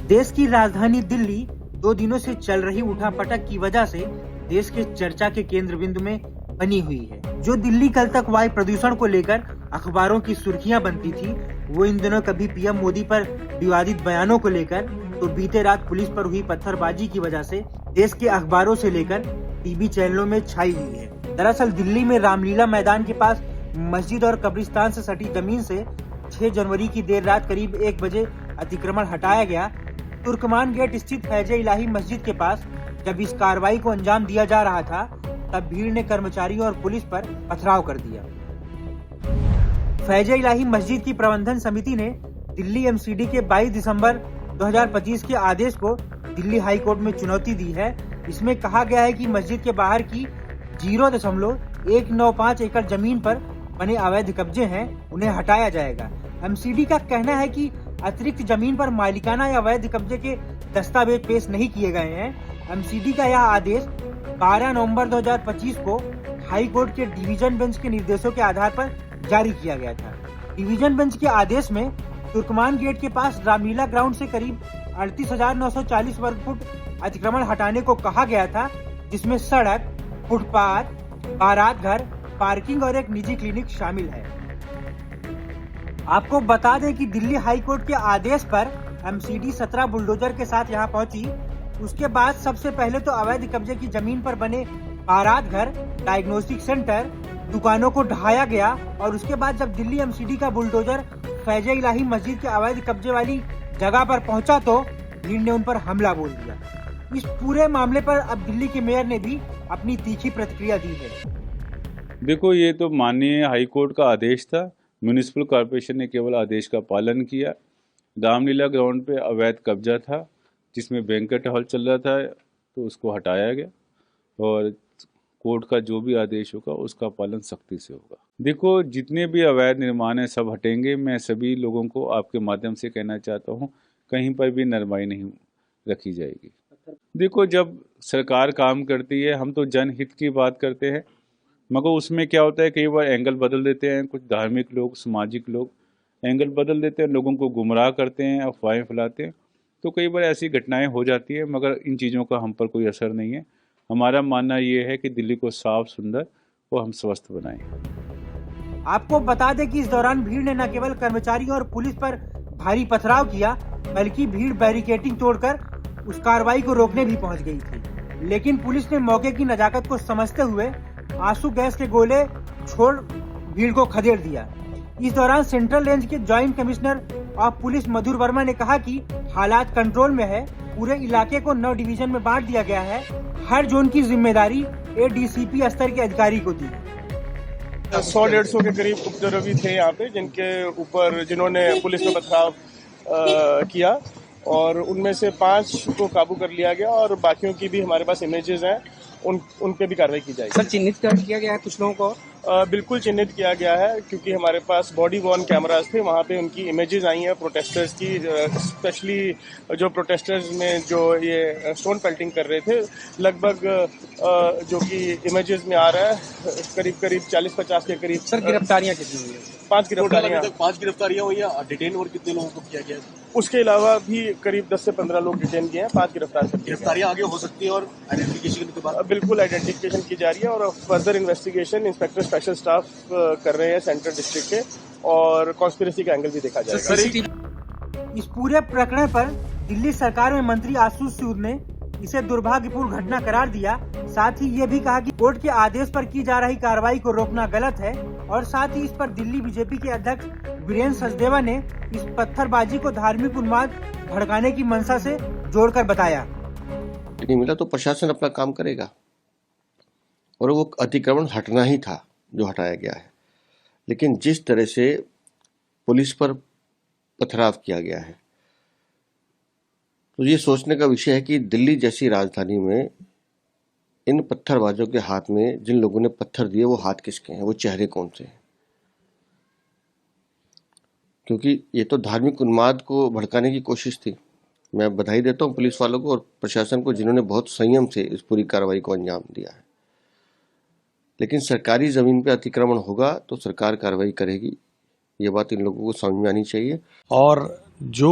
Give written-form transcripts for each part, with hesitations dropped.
देश की राजधानी दिल्ली 2 दिनों से चल रही उठापटक की वजह से देश के चर्चा के केंद्र बिंदु में बनी हुई है। जो दिल्ली कल तक वायु प्रदूषण को लेकर अखबारों की सुर्खियां बनती थी, वो इन दिनों कभी पीएम मोदी पर विवादित बयानों को लेकर, तो बीते रात पुलिस पर हुई पत्थरबाजी की वजह से देश के अखबारों से लेकर टीवी चैनलों में छाई हुई है। दरअसल दिल्ली में रामलीला मैदान के पास मस्जिद और कब्रिस्तान से सटी जमीन से 6 जनवरी की देर रात करीब 1 बजे अतिक्रमण हटाया गया। तुर्कमान गेट स्थित फैजे इलाही मस्जिद के पास जब इस कार्रवाई को अंजाम दिया जा रहा था, तब भीड़ ने कर्मचारियों और पुलिस पर पथराव कर दिया। फैजे इलाही मस्जिद की प्रबंधन समिति ने दिल्ली एमसीडी के 22 दिसंबर 2025 के आदेश को दिल्ली हाई कोर्ट में चुनौती दी है। इसमें कहा गया है कि मस्जिद के बाहर की 0.195 एकड़ जमीन पर बने अवैध कब्जे हैं, उन्हें हटाया जाएगा। एमसीडी का कहना है कि अतिरिक्त जमीन पर मालिकाना या अवैध कब्जे के दस्तावेज पेश नहीं किए गए हैं। एमसीडी का यह आदेश 12 नवंबर 2025 को हाई कोर्ट के डिवीजन बेंच के निर्देशों के आधार पर जारी किया गया था। डिवीजन बेंच के आदेश में तुर्कमान गेट के पास रामलीला ग्राउंड से करीब 38,940 वर्ग फुट अतिक्रमण हटाने को कहा गया था, जिसमें सड़क, फुटपाथ, बारात घर, पार्किंग और एक निजी क्लिनिक शामिल है। आपको बता दें कि दिल्ली हाई कोर्ट के आदेश पर एमसीडी 17 बुलडोजर के साथ यहां पहुंची। उसके बाद सबसे पहले तो अवैध कब्जे की जमीन पर बने बारात घर, डायग्नोस्टिक सेंटर, दुकानों को ढहाया गया और उसके बाद जब दिल्ली एमसीडी का बुलडोजर फैजे इलाही मस्जिद के अवैध कब्जे वाली जगह पर पहुंचा तो भीड़ ने उन पर हमला बोल दिया। इस पूरे मामले पर अब दिल्ली के मेयर ने भी अपनी तीखी प्रतिक्रिया दी है। देखो, ये तो माननीय हाई कोर्ट का आदेश था। म्यूनिसिपल कॉर्पोरेशन ने केवल आदेश का पालन किया। रामलीला ग्राउंड पे अवैध कब्जा था, जिसमें बैंक्वेट हॉल चल रहा था, तो उसको हटाया गया और कोर्ट का जो भी आदेश होगा उसका पालन सख्ती से होगा। देखो, जितने भी अवैध निर्माण हैं सब हटेंगे। मैं सभी लोगों को आपके माध्यम से कहना चाहता हूँ, कहीं पर भी नरमाई नहीं रखी जाएगी। देखो, जब सरकार काम करती है, हम तो जनहित की बात करते हैं, मगर उसमें क्या होता है, कई बार एंगल बदल देते हैं कुछ धार्मिक लोग, सामाजिक लोग एंगल बदल देते हैं, लोगों को गुमराह करते हैं, अफवाहें फैलाते हैं, तो कई बार ऐसी घटनाएं हो जाती है, मगर इन चीज़ों का हम पर कोई असर नहीं है। हमारा मानना ये है कि दिल्ली को साफ, सुंदर और हम स्वस्थ बनाएं। आपको बता दें कि इस दौरान भीड़ ने न केवल कर्मचारियों और पुलिस पर भारी पथराव किया, बल्कि भीड़ बैरिकेडिंग तोड़कर उस कार्रवाई को रोकने भी पहुंच गई थी। लेकिन पुलिस ने मौके की नजाकत को समझते हुए आंसू गैस के गोले छोड़ भीड़ को खदेड़ दिया। इस दौरान सेंट्रल रेंज के जॉइंट कमिश्नर ऑफ पुलिस मधुर वर्मा ने कहा कि हालात कंट्रोल में है। पूरे इलाके को 9 डिवीजन में बांट दिया गया है। हर जोन की जिम्मेदारी एडीसीपी स्तर के अधिकारी को दी। 100-150 के करीब उपद्रवी थे यहाँ पे, जिन्होंने पुलिस पे पथराव किया और उनमें से 5 को काबू कर लिया गया और बाकियों की भी हमारे पास इमेजेस हैं, उन पे भी कार्रवाई की जाएगी। सर, चिन्हित कर किया गया है कुछ लोगों को? बिल्कुल चिन्हित किया गया है, क्योंकि हमारे पास बॉडी वॉर्न कैमरास थे, वहाँ पे उनकी इमेजेस आई हैं प्रोटेस्टर्स की, स्पेशली जो प्रोटेस्टर्स में जो ये स्टोन पेल्टिंग कर रहे थे, लगभग जो कि इमेजेस में आ रहा है करीब 40-50 के करीब। सर, गिरफ्तारियां कितनी हुई है? 5 गिरफ्तारियां। 5 गिरफ्तारियां हुई हैं। डिटेन और कितने लोगों को किया गया है? उसके अलावा भी करीब 10 से 15 लोग डिटेन किए हैं। 5 गिरफ्तारियां आगे हो सकती है और आइडेंटिफिकेशन के बाद बिल्कुल आइडेंटिफिकेशन की जा रही है और further investigation inspector special staff कर रहे हैं सेंट्रल डिस्ट्रिक्ट के, और कॉन्स्पिरेसी का एंगल भी देखा जाएगा। इस पूरे प्रकरण पर दिल्ली सरकार में मंत्री आशुतोष सूद ने इसे दुर्भाग्यपूर्ण घटना करार दिया। साथ ही ये भी कहा कि कोर्ट के आदेश पर की जा रही कार्रवाई को रोकना गलत है और साथ ही इस पर दिल्ली बीजेपी के अध्यक्ष वीरेंद्र सचदेवा ने इस पत्थरबाजी को धार्मिक उन्माद भड़काने की मंशा से जोड़कर बताया। नहीं मिला तो प्रशासन अपना काम करेगा और वो अतिक्रमण हटना ही था जो हटाया गया है। लेकिन जिस तरह से पुलिस पर पथराव किया गया है, तो ये सोचने का विषय है कि दिल्ली जैसी राजधानी में इन पत्थरबाजों के हाथ में जिन लोगों ने पत्थर दिए वो हाथ किसके हैं, वो चेहरे कौन से हैं? क्योंकि ये तो धार्मिक उन्माद को भड़काने की कोशिश थी। मैं बधाई देता हूँ पुलिस वालों को और प्रशासन को, जिन्होंने बहुत संयम से इस पूरी कार्रवाई को अंजाम दिया है। लेकिन सरकारी जमीन पे अतिक्रमण होगा तो सरकार कार्रवाई करेगी, ये बात इन लोगों को समझ में आनी चाहिए। और जो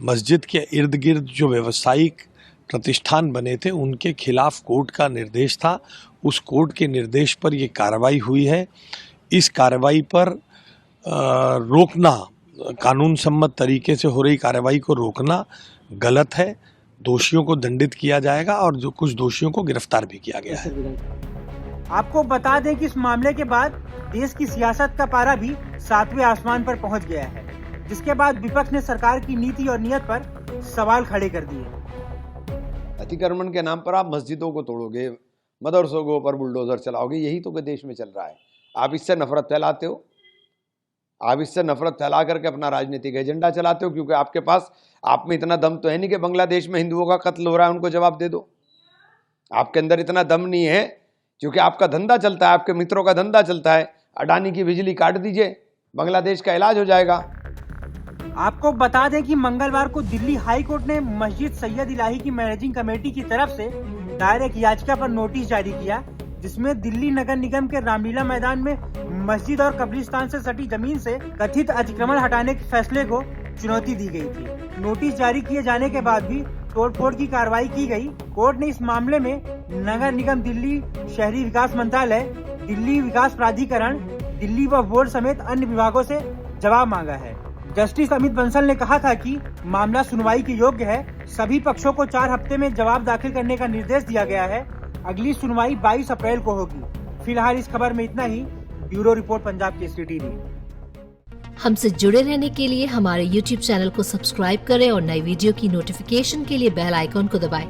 मस्जिद के इर्द गिर्द जो व्यावसायिक प्रतिष्ठान बने थे उनके खिलाफ कोर्ट का निर्देश था, उस कोर्ट के निर्देश पर ये कार्रवाई हुई है। इस कार्रवाई पर रोकना, कानून सम्मत तरीके से हो रही कार्रवाई को रोकना गलत है। दोषियों को दंडित किया जाएगा और जो कुछ दोषियों को गिरफ्तार भी किया गया है। आपको बता दें कि इस मामले के बाद देश की सियासत का पारा भी 7वें आसमान पर पहुंच गया है, जिसके बाद विपक्ष ने सरकार की नीति और नीयत पर सवाल खड़े कर दिए। अतिक्रमण के नाम पर आप मस्जिदों को तोड़ोगे, मदरसों के ऊपर बुलडोजर चलाओगे, यही तो देश में चल रहा है। आप इससे नफरत फैलाते हो, आप इससे नफरत फैला करके अपना राजनीतिक एजेंडा चलाते हो, क्योंकि आपके पास, आप में इतना दम तो है नहीं कि बांग्लादेश में हिंदुओं का कत्ल हो रहा है उनको जवाब दे दो। आपके अंदर इतना दम नहीं है, क्योंकि आपका धंधा चलता है, आपके मित्रों का धंधा चलता है। अडानी की बिजली काट दीजिए, बांग्लादेश का इलाज हो जाएगा। आपको बता दें कि मंगलवार को दिल्ली हाई कोर्ट ने मस्जिद सैयद इलाही की मैनेजिंग कमेटी की तरफ से दायर एक याचिका पर नोटिस जारी किया, जिसमें दिल्ली नगर निगम के रामलीला मैदान में मस्जिद और कब्रिस्तान से सटी जमीन से कथित अतिक्रमण हटाने के फैसले को चुनौती दी गई थी। नोटिस जारी किए जाने के बाद भी तोड़फोड़ की कार्रवाई की गई। कोर्ट ने इस मामले में नगर निगम दिल्ली, शहरी विकास मंत्रालय, दिल्ली विकास प्राधिकरण, दिल्ली व बोर्ड समेत अन्य विभागों से जवाब मांगा है। जस्टिस अमित बंसल ने कहा था कि मामला सुनवाई के योग्य है। सभी पक्षों को 4 हफ्ते में जवाब दाखिल करने का निर्देश दिया गया है। अगली सुनवाई 22 अप्रैल को होगी। फिलहाल इस खबर में इतना ही। Bureau report, Punjab Kesari TV. हमसे जुड़े रहने के लिए हमारे YouTube चैनल को सब्सक्राइब करें और नई वीडियो की नोटिफिकेशन के लिए बेल आइकॉन को दबाएं।